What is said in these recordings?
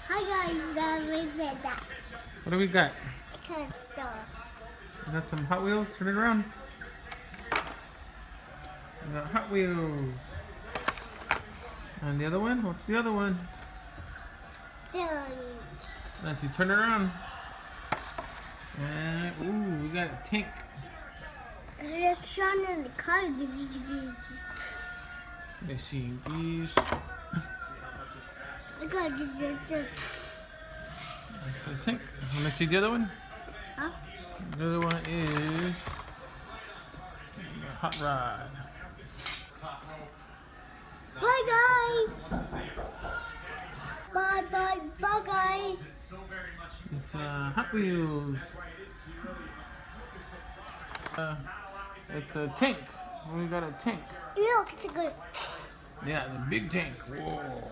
Hi guys, that said that. What do we got? Kind of stuff. We got some Hot Wheels. Turn it around. We got Hot Wheels. And the other one? What's the other one? Stunk. Let's see. Turn it around. And ooh, we got a tank. Let's shine in the car. Let's see these. Look at this. That's a tank. Let's see the other one. Huh? The other one is Hot Rod. Bye guys. Bye guys. It's Hot Wheels. It's a tank. We got a tank. Look, it's a good. Yeah, the big tank. Whoa.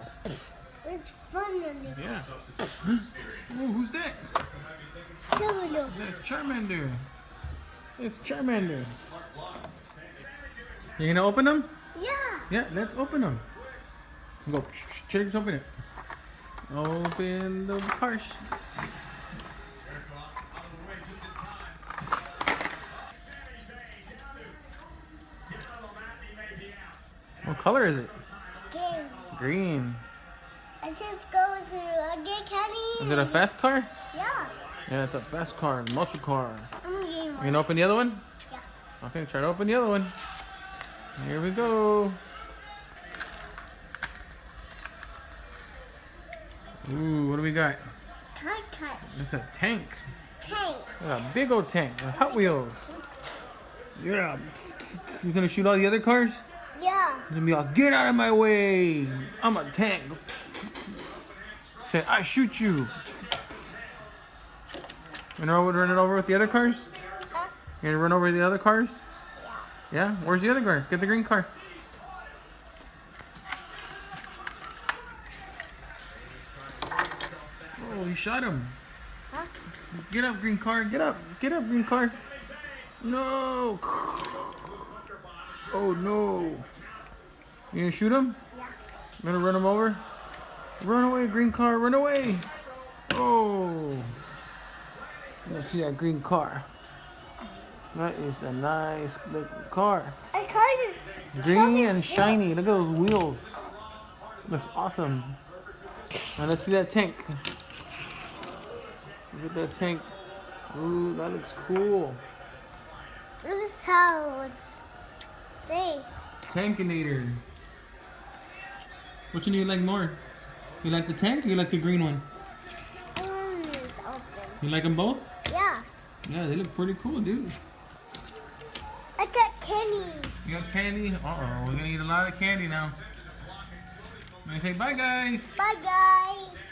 It's fun in it. Yeah. Oh, who's that? Similar. That's Charmander. It's Charmander. You gonna open them? Yeah. Yeah, let's open them. Go. Cheers, open it. Open the cars. What color is it? Okay. Green. I said go to get candy. Is it a fast car? Yeah. Yeah, it's a fast car, muscle car. I'm gonna get You one. gonna open the other one? Yeah. Okay, try to open the other one. Here we go. Ooh, what do we got? Cut. It's a tank. Tank. A big old tank. A Hot Wheels. Yeah. You gonna shoot all the other cars? Yeah. You're gonna be all, get out of my way. I'm a tank. Say, I shoot you. You know, run it over with the other cars? Huh? You gonna run over the other cars? Yeah. Yeah? Where's the other car? Get the green car. Oh, you shot him. Huh? Get up, green car. Get up. Get up, green car. No. Oh, no. You gonna shoot him? Yeah. You gonna run him over? Run away, green car. Run away. Oh. Let's see that green car. That is a nice looking car. Our cars is Green and shiny. Look at those wheels. Looks awesome. Now let's see that tank. Look at that tank. Ooh, that looks cool. This is how it's day. Tankinator. Which one do you like more? You like the tank or you like the green one? It's open. You like them both? Yeah. Yeah, they look pretty cool, dude. I got candy. You got candy? Uh-oh, we're gonna eat a lot of candy now. Let me say bye, guys. Bye guys.